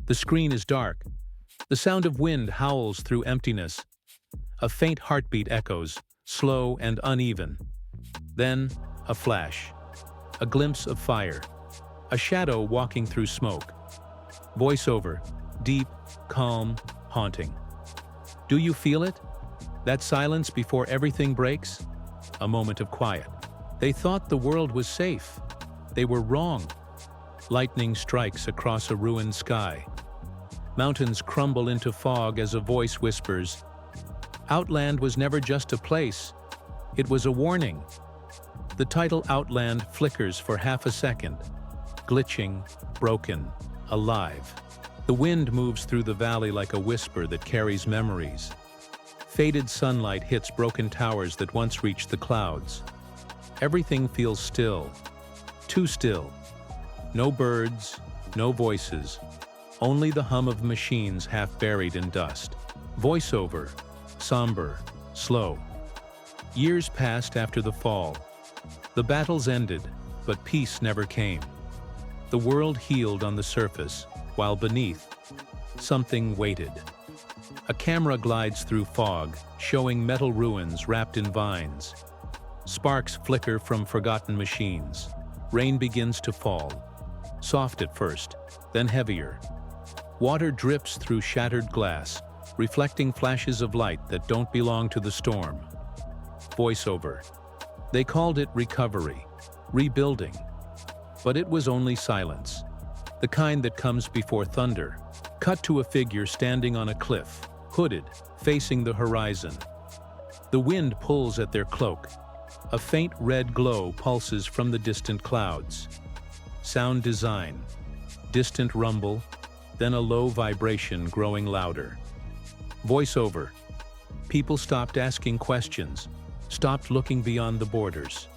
The screen is dark. The sound of wind howls through emptiness. A faint heartbeat echoes, slow and uneven. Then, a flash. A glimpse of fire. A shadow walking through smoke. Voiceover, deep, calm, haunting. Do you feel it? That silence before everything breaks? A moment of quiet. They thought the world was safe. They were wrong. Lightning strikes across a ruined sky. Mountains crumble into fog as a voice whispers, "Outland was never just a place. It was a warning." The title Outland flickers for half a second, glitching, broken, alive. The wind moves through the valley like a whisper that carries memories. Faded sunlight hits broken towers that once reached the clouds. Everything feels still, too still. No birds, no voices, only the hum of machines half buried in dust. Voiceover, somber, slow. Years passed after the fall. The battles ended, but peace never came. The world healed on the surface, while beneath, something waited. A camera glides through fog, showing metal ruins wrapped in vines. Sparks flicker from forgotten machines. Rain begins to fall. Soft at first, then heavier. Water drips through shattered glass, reflecting flashes of light that don't belong to the storm. Voiceover. They called it recovery, rebuilding. But it was only silence, the kind that comes before thunder. Cut to a figure standing on a cliff, hooded, facing the horizon. The wind pulls at their cloak. A faint red glow pulses from the distant clouds. Sound design. Distant rumble, then a low vibration growing louder. Voiceover. People stopped asking questions, stopped looking beyond the borders.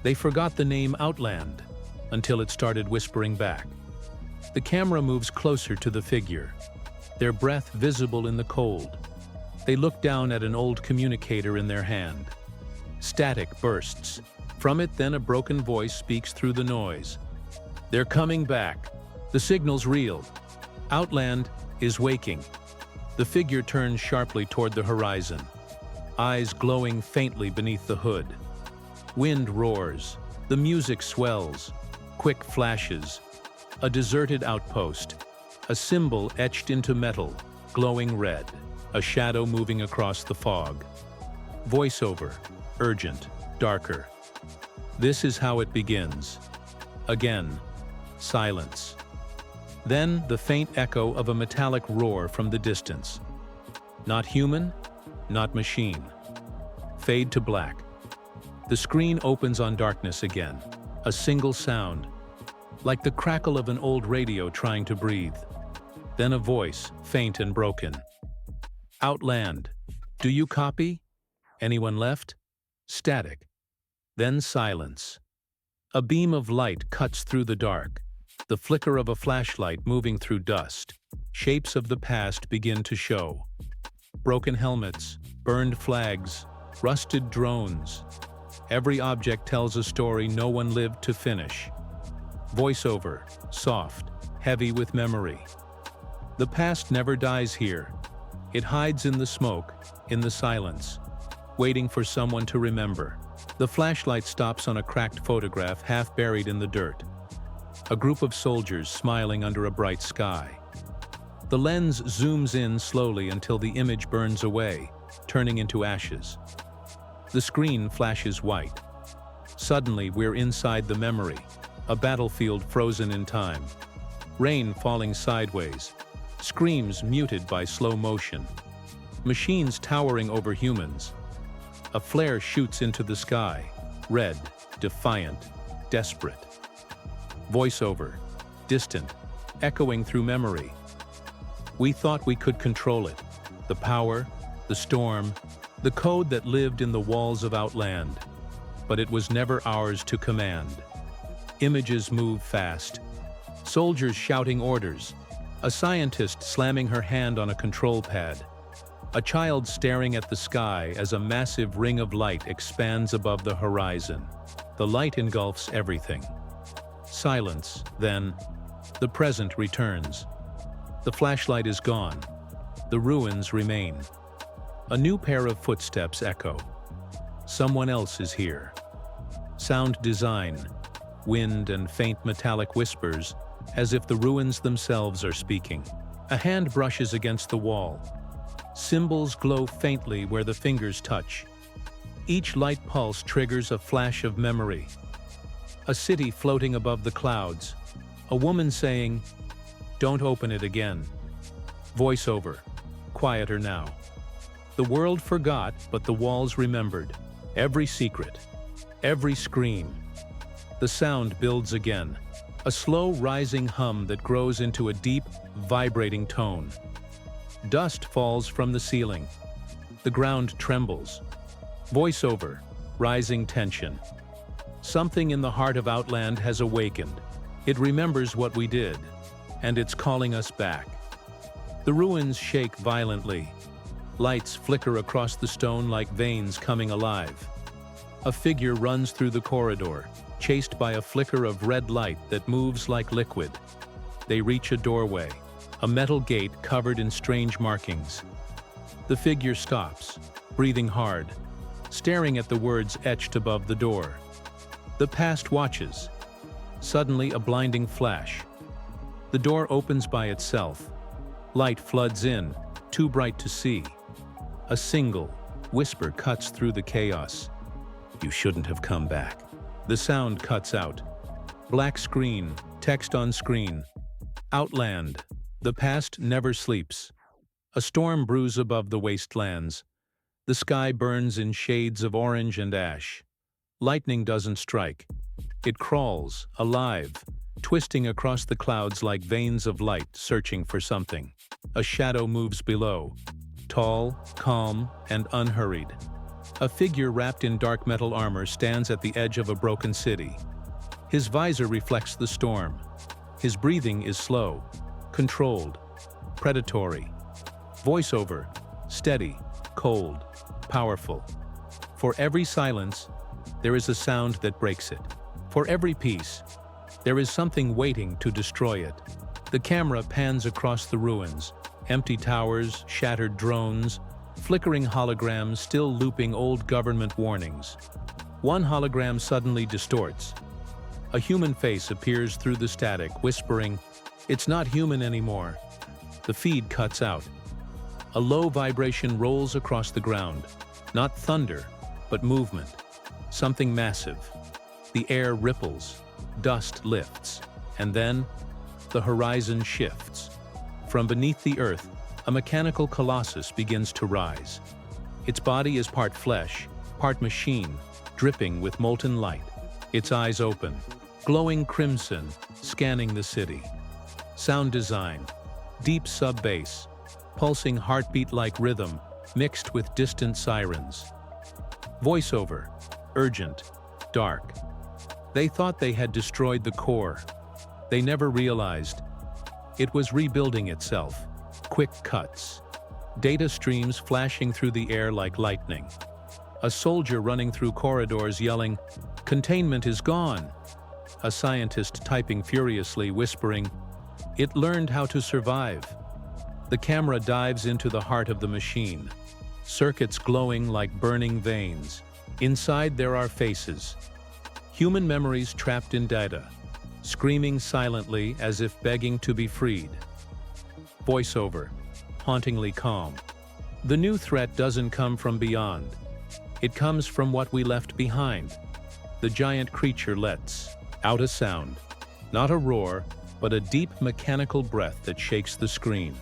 They forgot the name Outland until it started whispering back. The camera moves closer to the figure, their breath visible in the cold. They look down at an old communicator in their hand. Static bursts. From it, then a broken voice speaks through the noise. "They're coming back. The signal's real. Outland is waking." The figure turns sharply toward the horizon, eyes glowing faintly beneath the hood. Wind roars. The music swells. Quick flashes. A deserted outpost. A symbol etched into metal, glowing red. A shadow moving across the fog. Voiceover. Urgent. Darker. This is how it begins. Again. Silence. Then the faint echo of a metallic roar from the distance. Not human, not machine. Fade to black. The screen opens on darkness again. A single sound, like the crackle of an old radio trying to breathe. Then a voice, faint and broken. "Outland. Do you copy? Anyone left?" Static. Then silence. A beam of light cuts through the dark. The flicker of a flashlight moving through dust. Shapes of the past begin to show. Broken helmets, burned flags, rusted drones. Every object tells a story no one lived to finish. Voiceover, soft, heavy with memory. The past never dies here. It hides in the smoke, in the silence, waiting for someone to remember. The flashlight stops on a cracked photograph half buried in the dirt. A group of soldiers smiling under a bright sky. The lens zooms in slowly until the image burns away, turning into ashes. The screen flashes white. Suddenly, we're inside the memory, a battlefield frozen in time. Rain falling sideways, screams muted by slow motion. Machines towering over humans. A flare shoots into the sky, red, defiant, desperate. Voiceover, distant, echoing through memory. We thought we could control it. The power, the storm, the code that lived in the walls of Outland. But it was never ours to command. Images move fast. Soldiers shouting orders. A scientist slamming her hand on a control pad. A child staring at the sky as a massive ring of light expands above the horizon. The light engulfs everything. Silence, then. The present returns. The flashlight is gone. The ruins remain. A new pair of footsteps echo. Someone else is here. Sound design, wind and faint metallic whispers, as if the ruins themselves are speaking. A hand brushes against the wall. Symbols glow faintly where the fingers touch. Each light pulse triggers a flash of memory. A city floating above the clouds. A woman saying, "Don't open it again." Voiceover, quieter now. The world forgot, but the walls remembered. Every secret, every scream. The sound builds again. A slow rising hum that grows into a deep, vibrating tone. Dust falls from the ceiling. The ground trembles. Voiceover, rising tension. Something in the heart of Outland has awakened. It remembers what we did, and it's calling us back. The ruins shake violently. Lights flicker across the stone like veins coming alive. A figure runs through the corridor, chased by a flicker of red light that moves like liquid. They reach a doorway, a metal gate covered in strange markings. The figure stops, breathing hard, staring at the words etched above the door. The past watches. Suddenly, a blinding flash. The door opens by itself. Light floods in, too bright to see. A single whisper cuts through the chaos. "You shouldn't have come back." The sound cuts out. Black screen, text on screen. Outland. The past never sleeps. A storm brews above the wastelands. The sky burns in shades of orange and ash. Lightning doesn't strike. It crawls, alive, twisting across the clouds like veins of light searching for something. A shadow moves below, tall, calm, and unhurried. A figure wrapped in dark metal armor stands at the edge of a broken city. His visor reflects the storm. His breathing is slow, controlled, predatory. Voiceover, steady, cold, powerful. For every silence, there is a sound that breaks it. For every peace, there is something waiting to destroy it. The camera pans across the ruins, empty towers, shattered drones, flickering holograms still looping old government warnings. One hologram suddenly distorts. A human face appears through the static, whispering, "It's not human anymore." The feed cuts out. A low vibration rolls across the ground. Not thunder, but movement. Something massive. The air ripples, dust lifts, and then the horizon shifts. From beneath the earth, a mechanical colossus begins to rise. Its body is part flesh, part machine, dripping with molten light. Its eyes open, glowing crimson, scanning the city. Sound design, deep sub-bass, pulsing heartbeat-like rhythm mixed with distant sirens. Voiceover, urgent, dark. They thought they had destroyed the core. They never realized it was rebuilding itself. Quick cuts. Data streams flashing through the air like lightning. A soldier running through corridors yelling, "Containment is gone." A scientist typing furiously, whispering, "It learned how to survive." The camera dives into the heart of the machine. Circuits glowing like burning veins. Inside there are faces. Human memories trapped in data, screaming silently as if begging to be freed. Voiceover, hauntingly calm. The new threat doesn't come from beyond. It comes from what we left behind. The giant creature lets out a sound. Not a roar, but a deep mechanical breath that shakes the screen.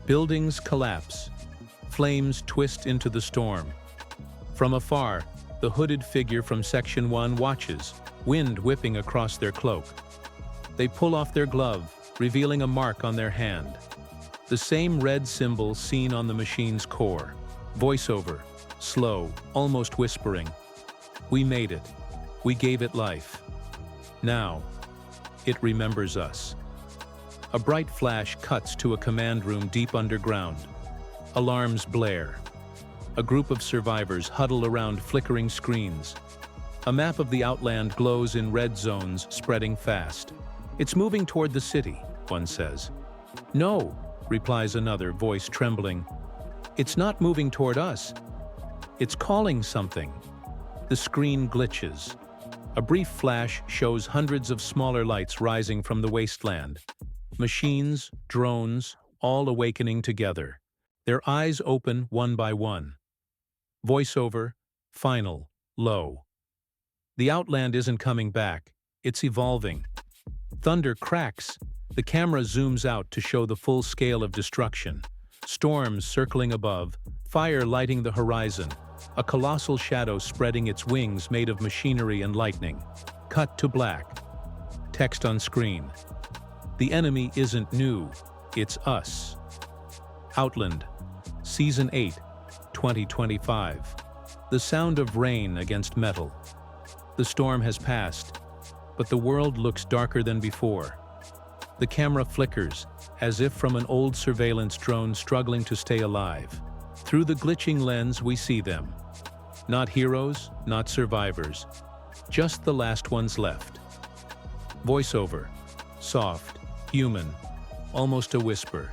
Buildings collapse. Flames twist into the storm. From afar, the hooded figure from Section 1 watches, wind whipping across their cloak. They pull off their glove, revealing a mark on their hand. The same red symbol seen on the machine's core. Voiceover, slow, almost whispering. "We made it. We gave it life. Now, it remembers us." A bright flash cuts to a command room deep underground. Alarms blare. A group of survivors huddle around flickering screens. A map of the Outland glows in red zones, spreading fast. "It's moving toward the city," one says. "No, replies another, voice trembling. It's not moving toward us. It's calling something. The screen glitches. A brief flash shows hundreds of smaller lights rising from the wasteland. Machines, drones, all awakening together. Their eyes open one by one. Voiceover, final, low. The Outland isn't coming back. It's evolving. Thunder cracks. The camera zooms out to show the full scale of destruction. Storms circling above, fire lighting the horizon, a colossal shadow spreading its wings made of machinery and lightning. Cut to black. Text on screen. The enemy isn't new, it's us. Outland, Season 8, 2025. The sound of rain against metal. The storm has passed, but the world looks darker than before. The camera flickers, as if from an old surveillance drone struggling to stay alive. Through the glitching lens, we see them. Not heroes, not survivors, just the last ones left. Voiceover, soft, human, almost a whisper.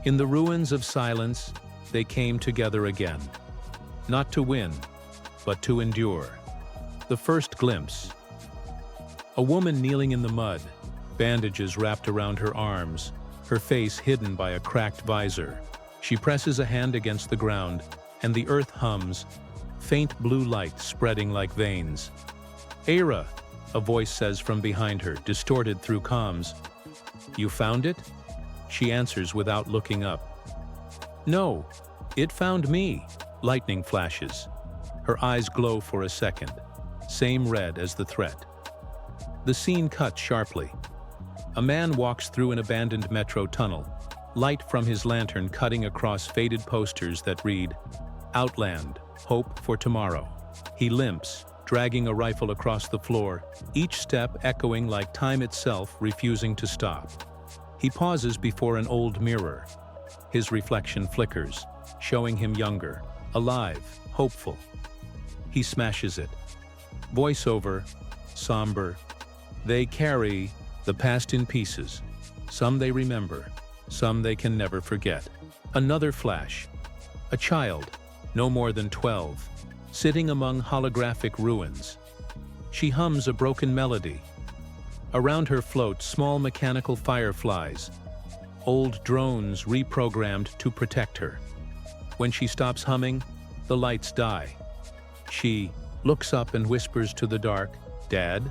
In the ruins of silence, they came together again. Not to win, but to endure. The first glimpse. A woman kneeling in the mud, bandages wrapped around her arms, her face hidden by a cracked visor. She presses a hand against the ground, and the earth hums, faint blue light spreading like veins. "Aira," a voice says from behind her, distorted through comms. "You found it?" She answers without looking up. "No, it found me." Lightning flashes. Her eyes glow for a second, same red as the threat. The scene cuts sharply. A man walks through an abandoned metro tunnel, light from his lantern cutting across faded posters that read, "Outland, hope for tomorrow." He limps, dragging a rifle across the floor, each step echoing like time itself refusing to stop. He pauses before an old mirror. His reflection flickers, showing him younger, alive, hopeful. He smashes it. Voiceover, somber. They carry the past in pieces. Some they remember, some they can never forget. Another flash. A child, no more than 12, sitting among holographic ruins. She hums a broken melody. Around her float small mechanical fireflies, old drones reprogrammed to protect her. When she stops humming, the lights die. She looks up and whispers to the dark, "Dad?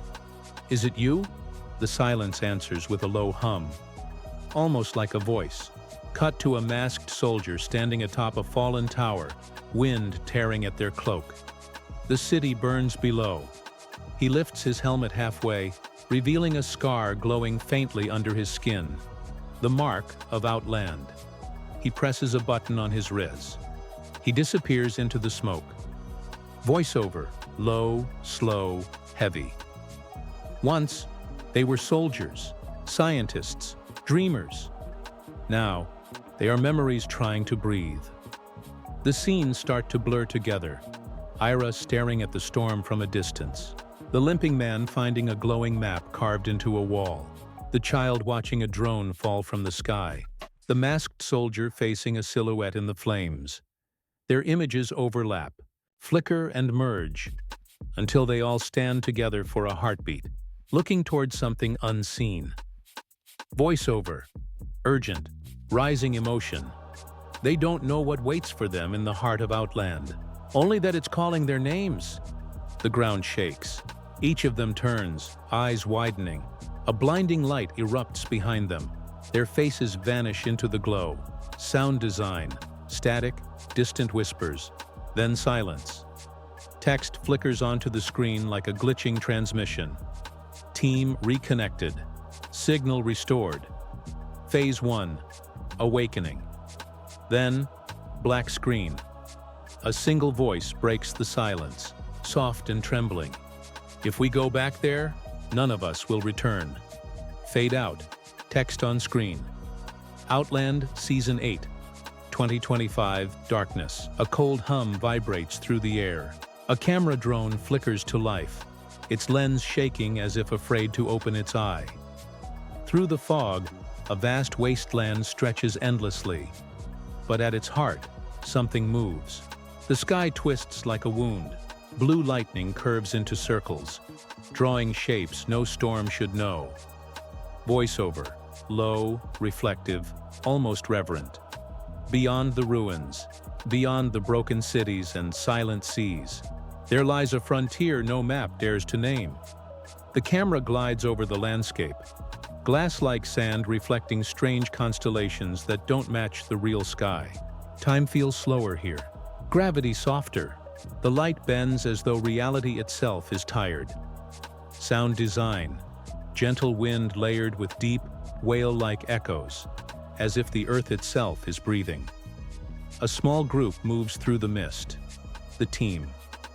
Is it you?" The silence answers with a low hum, almost like a voice. Cut to a masked soldier standing atop a fallen tower, wind tearing at their cloak. The city burns below. He lifts his helmet halfway, revealing a scar glowing faintly under his skin. The mark of Outland. He presses a button on his wrist. He disappears into the smoke. Voiceover, low, slow, heavy. Once, they were soldiers, scientists, dreamers. Now, they are memories trying to breathe. The scenes start to blur together. Aira staring at the storm from a distance. The limping man finding a glowing map carved into a wall. The child watching a drone fall from the sky. The masked soldier facing a silhouette in the flames. Their images overlap, flicker and merge, until they all stand together for a heartbeat, looking towards something unseen. Voiceover, urgent, rising emotion. They don't know what waits for them in the heart of Outland, only that it's calling their names. The ground shakes. Each of them turns, eyes widening. A blinding light erupts behind them. Their faces vanish into the glow. Sound design, static, distant whispers, then silence. Text flickers onto the screen like a glitching transmission. Team reconnected. Signal restored. Phase 1, awakening. Then, black screen. A single voice breaks the silence, soft and trembling. "If we go back there, none of us will return." Fade out. Text on screen. Outland, Season 8, 2025, darkness. A cold hum vibrates through the air. A camera drone flickers to life, its lens shaking as if afraid to open its eye. Through the fog, A vast wasteland stretches endlessly. But at its heart, something moves. The sky twists like a wound. Blue lightning curves into circles, drawing shapes no storm should know. Voiceover, low, reflective, almost reverent. Beyond the ruins, beyond the broken cities and silent seas, there lies a frontier no map dares to name. The camera glides over the landscape, glass-like sand reflecting strange constellations that don't match the real sky. Time feels slower here, gravity softer. The light bends as though reality itself is tired. Sound design, gentle wind layered with deep, whale-like echoes, as if the earth itself is breathing. A small group moves through the mist. The team.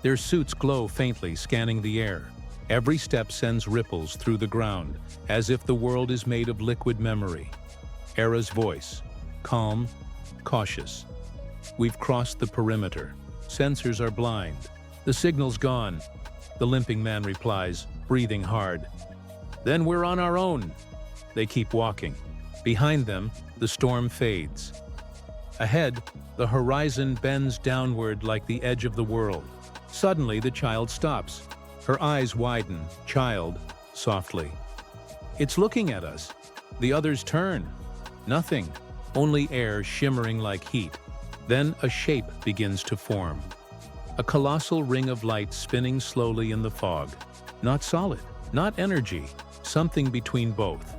Their suits glow faintly, scanning the air. Every step sends ripples through the ground, as if the world is made of liquid memory. Era's voice, calm, cautious. We've crossed the perimeter. Sensors are blind. The signal's gone. The limping man replies, breathing hard. Then we're on our own. They keep walking. Behind them, the storm fades. Ahead, the horizon bends downward like the edge of the world. Suddenly, the child stops. Her eyes widen, child, softly. It's looking at us. The others turn. Nothing, only air shimmering like heat. Then a shape begins to form. A colossal ring of light spinning slowly in the fog. Not solid, not energy, something between both.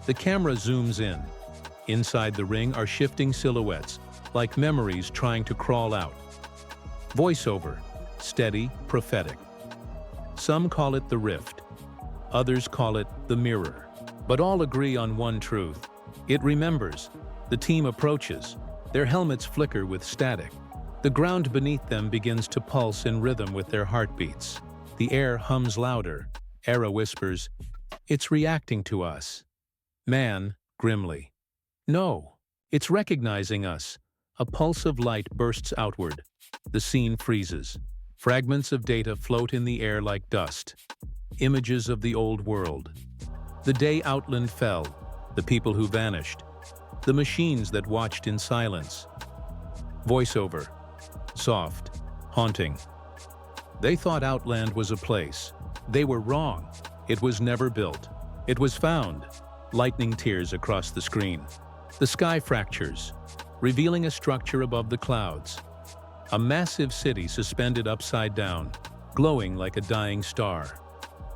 The camera zooms in. Inside the ring are shifting silhouettes, like memories trying to crawl out. Voiceover, steady, prophetic. Some call it the rift. Others call it the mirror. But all agree on one truth. It remembers. The team approaches. Their helmets flicker with static. The ground beneath them begins to pulse in rhythm with their heartbeats. The air hums louder. Era whispers, "It's reacting to us." Man, grimly, "No, it's recognizing us." A pulse of light bursts outward. The scene freezes. Fragments of data float in the air like dust. Images of the old world. The day Outland fell, the people who vanished, the machines that watched in silence. Voiceover, soft, haunting. They thought Outland was a place. They were wrong. It was never built. It was found. Lightning tears across the screen. The sky fractures, revealing a structure above the clouds. A massive city suspended upside down, glowing like a dying star.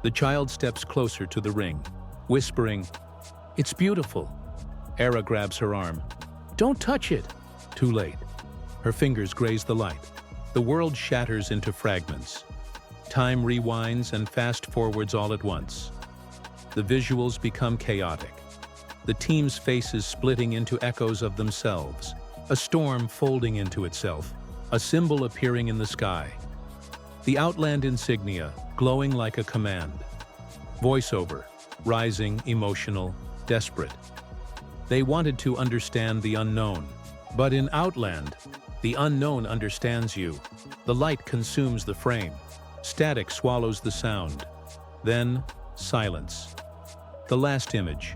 The child steps closer to the ring, whispering, "It's beautiful." Era grabs her arm. "Don't touch it!" Too late. Her fingers graze the light. The world shatters into fragments. Time rewinds and fast-forwards all at once. The visuals become chaotic. The team's faces splitting into echoes of themselves. A storm folding into itself. A symbol appearing in the sky. The Outland insignia, glowing like a command. Voiceover, rising, emotional, desperate. They wanted to understand the unknown. But in Outland, the unknown understands you. The light consumes the frame. Static swallows the sound. Then, silence. The last image.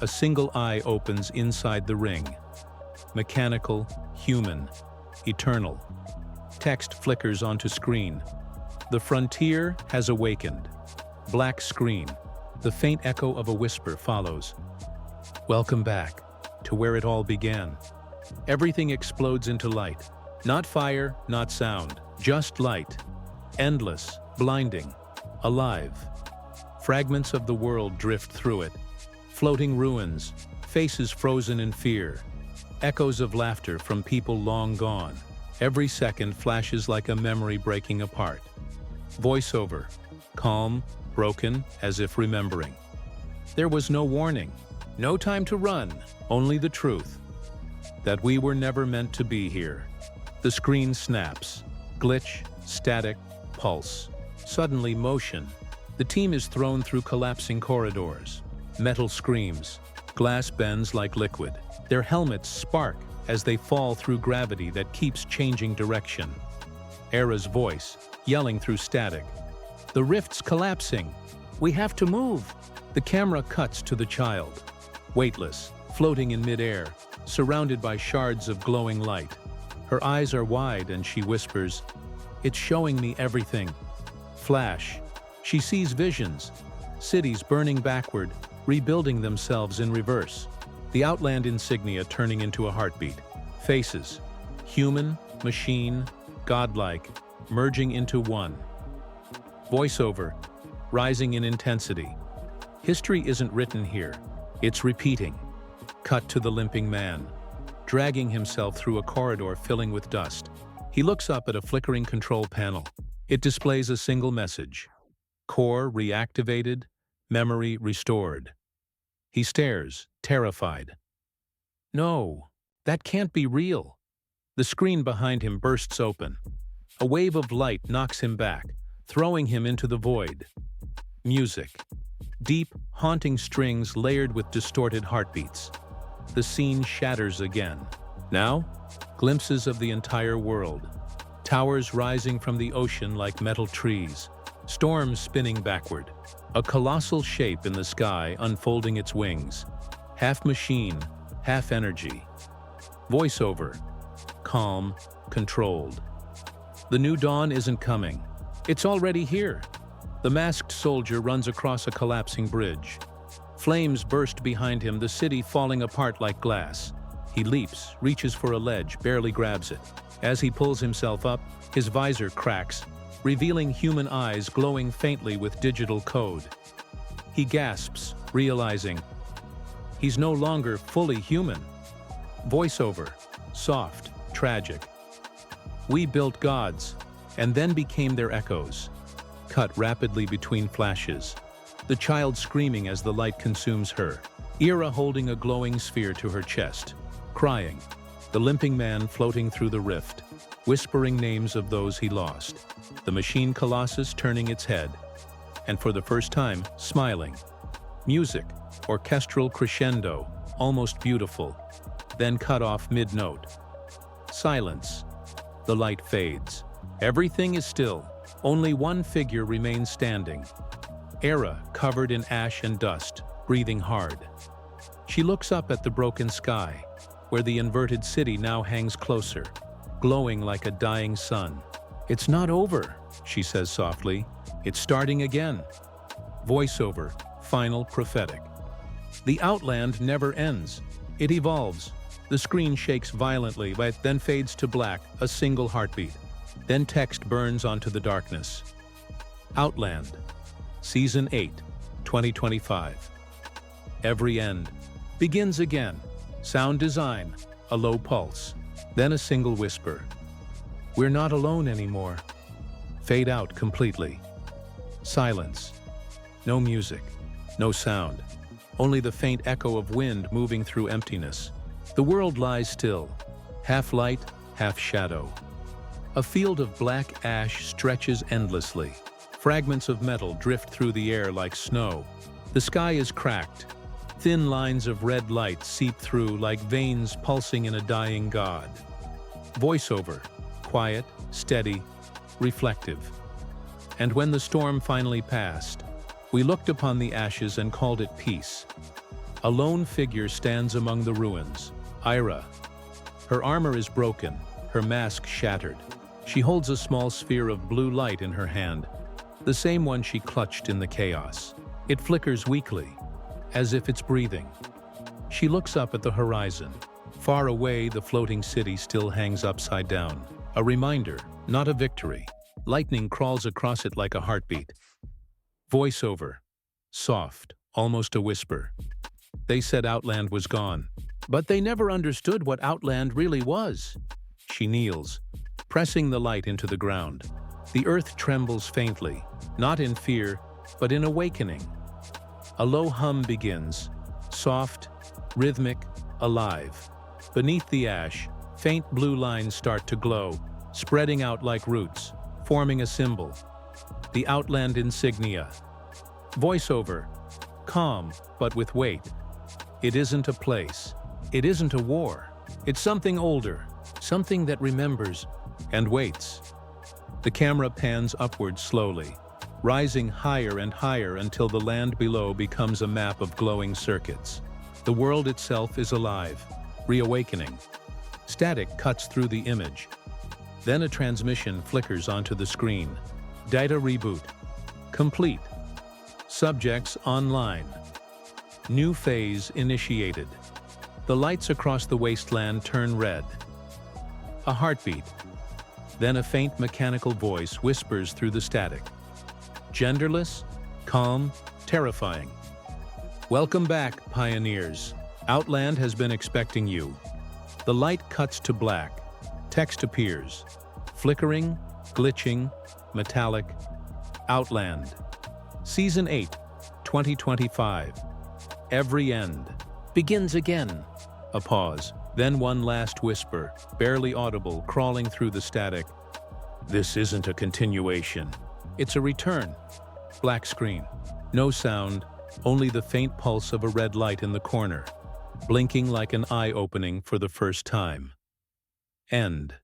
A single eye opens inside the ring. Mechanical, human, eternal. Text flickers onto screen. The frontier has awakened. Black screen. The faint echo of a whisper follows. Welcome back to where it all began. Everything explodes into light. Not fire, not sound, just light. Endless, blinding, alive. Fragments of the world drift through it. Floating ruins, faces frozen in fear. Echoes of laughter from people long gone. Every second flashes like a memory breaking apart. Voiceover, calm, broken, as if remembering. There was no warning, no time to run, only the truth. That we were never meant to be here. The screen snaps. Glitch, static, pulse. Suddenly motion. The team is thrown through collapsing corridors. Metal screams. Glass bends like liquid. Their helmets spark as they fall through gravity that keeps changing direction. Era's voice, yelling through static. "The rift's collapsing. We have to move." The camera cuts to the child. weightless, floating in midair, surrounded by shards of glowing light. Her eyes are wide and she whispers, "It's showing me everything." Flash. She sees visions, cities burning backward, rebuilding themselves in reverse. The Outland insignia turning into a heartbeat. Faces. Human, machine, godlike, merging into one. Voiceover. Rising in intensity. History isn't written here. It's repeating. Cut to the limping man, dragging himself through a corridor filling with dust. He looks up at a flickering control panel. It displays a single message. Core reactivated, memory restored. He stares, terrified. No, that can't be real. The screen behind him bursts open. A wave of light knocks him back, throwing him into the void. Music. Deep, haunting strings layered with distorted heartbeats. The scene shatters again. Now, glimpses of the entire world. Towers rising from the ocean like metal trees. Storms spinning backward. A colossal shape in the sky unfolding its wings. Half machine, half energy. Voiceover. Calm, controlled. The new dawn isn't coming. It's already here. The masked soldier runs across a collapsing bridge. Flames burst behind him, the city falling apart like glass. He leaps, reaches for a ledge, barely grabs it. As he pulls himself up, his visor cracks, revealing human eyes glowing faintly with digital code. He gasps, realizing he's no longer fully human. Voiceover. Soft, tragic. We built gods, and then became their echoes. Cut rapidly between flashes. The child screaming as the light consumes her. Ira holding a glowing sphere to her chest. Crying. The limping man floating through the rift, whispering names of those he lost. The machine colossus turning its head. And for the first time, smiling. Music. Orchestral crescendo. Almost beautiful. Then cut off mid-note. Silence. The light fades. Everything is still. Only one figure remains standing. Era, covered in ash and dust, breathing hard. She looks up at the broken sky, where the inverted city now hangs closer, glowing like a dying sun. "It's not over," she says softly. "It's starting again." Voiceover, final prophetic. The Outland never ends. It evolves. The screen shakes violently, but then fades to black, a single heartbeat. Then text burns onto the darkness. Outland, Season 8, 2025. Every end. Begins again. Sound design, a low pulse. Then a single whisper. "We're not alone anymore." Fade out completely. Silence. No music. No sound. Only the faint echo of wind moving through emptiness. The world lies still. Half light, half shadow. A field of black ash stretches endlessly. Fragments of metal drift through the air like snow. The sky is cracked. Thin lines of red light seep through like veins pulsing in a dying god. Voiceover. Quiet, steady, reflective. And when the storm finally passed, we looked upon the ashes and called it peace. A lone figure stands among the ruins. Ira. Her armor is broken, her mask shattered. She holds a small sphere of blue light in her hand, the same one she clutched in the chaos. It flickers weakly, as if it's breathing. She looks up at the horizon. Far away, the floating city still hangs upside down. A reminder, not a victory. Lightning crawls across it like a heartbeat. Voiceover. Soft, almost a whisper. They said Outland was gone, but they never understood what Outland really was. She kneels, pressing the light into the ground. The earth trembles faintly, not in fear, but in awakening. A low hum begins, soft, rhythmic, alive. Beneath the ash, faint blue lines start to glow, spreading out like roots, forming a symbol. The Outland insignia. Voiceover. Calm, but with weight. It isn't a place. It isn't a war. It's something older, something that remembers and waits. The camera pans upward slowly, rising higher and higher until the land below becomes a map of glowing circuits. The world itself is alive, reawakening. Static cuts through the image. Then a transmission flickers onto the screen. Data reboot. Complete. Subjects online. New phase initiated. The lights across the wasteland turn red. A heartbeat. Then a faint mechanical voice whispers through the static. Genderless, calm, terrifying. Welcome back, pioneers. Outland has been expecting you. The light cuts to black. Text appears. Flickering, glitching, metallic. Outland. Season 8, 2025. Every end begins again. A pause, then one last whisper, barely audible, crawling through the static. This isn't a continuation. It's a return. Black screen. No sound, only the faint pulse of a red light in the corner, blinking like an eye opening for the first time. End.